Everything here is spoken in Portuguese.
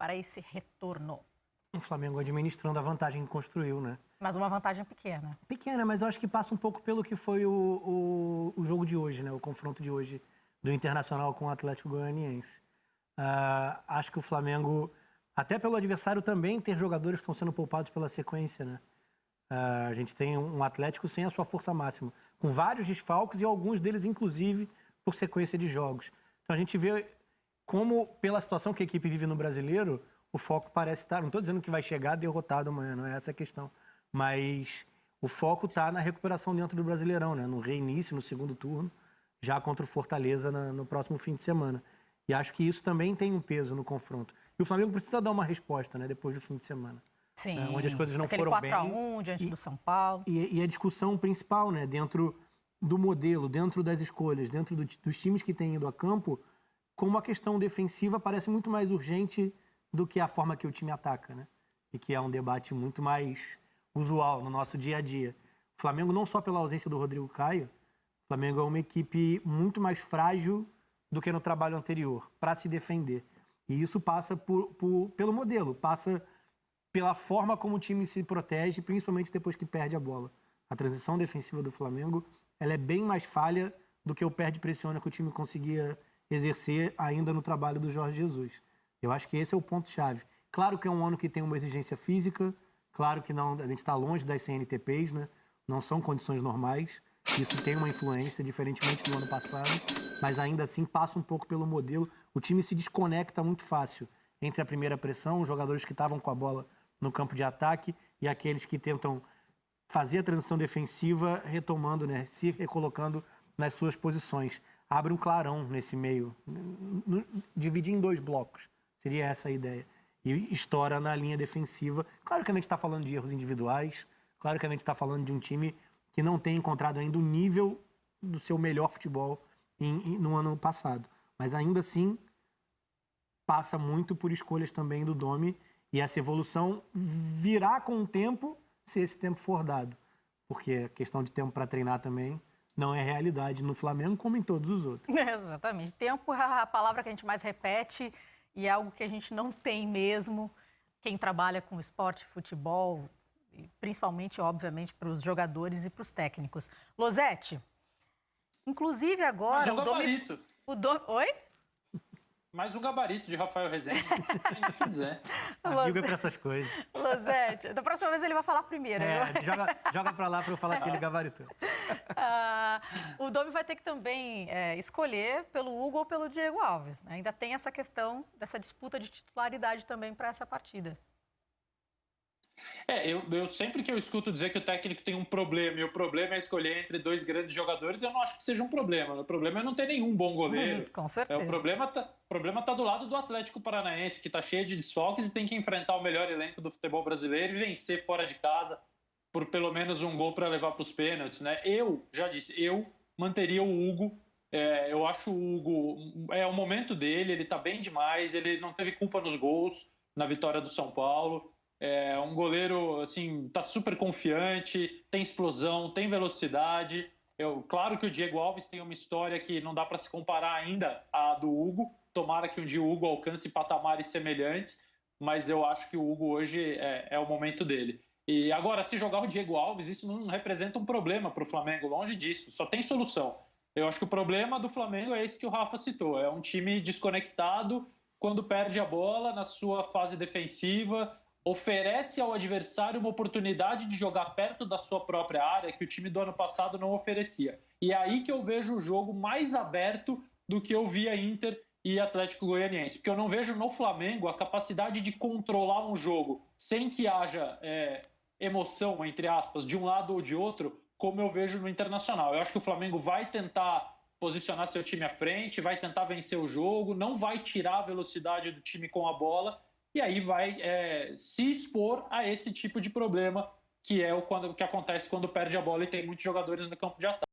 para esse retorno? O Flamengo administrando a vantagem que construiu, né? Mas uma vantagem pequena. Pequena, mas eu acho que passa um pouco pelo que foi o jogo de hoje, né? O confronto de hoje do Internacional com o Atlético Goianiense. Acho que o Flamengo, até pelo adversário também, ter jogadores que estão sendo poupados pela sequência, né? A gente tem um Atlético sem a sua força máxima, com vários desfalques e alguns deles, inclusive, por sequência de jogos. Então a gente vê como, pela situação que a equipe vive no Brasileiro, o foco parece estar... Não estou dizendo que vai chegar derrotado amanhã, não é essa a questão. Mas o foco está na recuperação dentro do Brasileirão, né? No reinício, no segundo turno, já contra o Fortaleza no próximo fim de semana. E acho que isso também tem um peso no confronto. E o Flamengo precisa dar uma resposta, né? Depois do fim de semana. Sim, onde as coisas não foram bem. Aquele 4-1 diante do São Paulo. E a discussão principal, né? Dentro do modelo, dentro das escolhas, dentro dos times que têm ido a campo, como a questão defensiva parece muito mais urgente do que a forma que o time ataca, né? E que é um debate muito mais usual no nosso dia a dia. O Flamengo, não só pela ausência do Rodrigo Caio, o Flamengo é uma equipe muito mais frágil do que no trabalho anterior, para se defender. E isso passa pelo modelo, passa pela forma como o time se protege, principalmente depois que perde a bola. A transição defensiva do Flamengo, ela é bem mais falha do que o perde-pressiona que o time conseguia exercer ainda no trabalho do Jorge Jesus. Eu acho que esse é o ponto-chave. Claro que é um ano que tem uma exigência física, claro que não, a gente está longe das CNTPs, né? Não são condições normais, isso tem uma influência, diferentemente do ano passado, mas ainda assim passa um pouco pelo modelo. O time se desconecta muito fácil entre a primeira pressão, os jogadores que estavam com a bola no campo de ataque e aqueles que tentam fazer a transição defensiva retomando, né? Se recolocando nas suas posições. Abre um clarão nesse meio, dividir em 2 blocos, seria essa a ideia. E estoura na linha defensiva. Claro que a gente está falando de erros individuais, claro que a gente está falando de um time que não tem encontrado ainda o nível do seu melhor futebol no ano passado. Mas ainda assim, passa muito por escolhas também do Domi e essa evolução virá com o tempo, se esse tempo for dado. Porque a questão de tempo para treinar também não é realidade no Flamengo como em todos os outros. Exatamente. Tempo é a palavra que a gente mais repete e é algo que a gente não tem mesmo. Quem trabalha com esporte, futebol, principalmente, obviamente, para os jogadores e para os técnicos. Losete, inclusive agora... Mas o gabarito. Oi? Mais um gabarito de Rafael Rezende. Não tem o que dizer. Amigo é para essas coisas. Losete, da próxima vez ele vai falar primeiro. Joga para lá para eu falar aquele gabarito. O Domi vai ter que também escolher pelo Hugo ou pelo Diego Alves, né? Ainda tem essa questão dessa disputa de titularidade também para essa partida. Eu sempre que eu escuto dizer que o técnico tem um problema e o problema é escolher entre 2 grandes jogadores, eu não acho que seja um problema. O problema é não ter nenhum bom goleiro. Com certeza. O problema tá do lado do Atlético Paranaense, que está cheio de desfalques e tem que enfrentar o melhor elenco do futebol brasileiro e vencer fora de casa por pelo menos um gol para levar para os pênaltis, né? Eu já disse, eu manteria o Hugo. Eu acho o Hugo... É o momento dele, ele está bem demais, ele não teve culpa nos gols na vitória do São Paulo. É um goleiro, assim, tá super confiante, tem explosão, tem velocidade. Claro que o Diego Alves tem uma história que não dá para se comparar ainda à do Hugo. Tomara que um dia o Hugo alcance patamares semelhantes, mas eu acho que o Hugo hoje é o momento dele. E agora, se jogar o Diego Alves, isso não representa um problema para o Flamengo, longe disso, só tem solução. Eu acho que o problema do Flamengo é esse que o Rafa citou, é um time desconectado quando perde a bola na sua fase defensiva, oferece ao adversário uma oportunidade de jogar perto da sua própria área que o time do ano passado não oferecia. E é aí que eu vejo o jogo mais aberto do que eu via Inter e Atlético Goianiense. Porque eu não vejo no Flamengo a capacidade de controlar um jogo sem que haja emoção, entre aspas, de um lado ou de outro, como eu vejo no Internacional. Eu acho que o Flamengo vai tentar posicionar seu time à frente, vai tentar vencer o jogo, não vai tirar a velocidade do time com a bola, e aí vai se expor a esse tipo de problema que é o que acontece quando perde a bola e tem muitos jogadores no campo de ataque.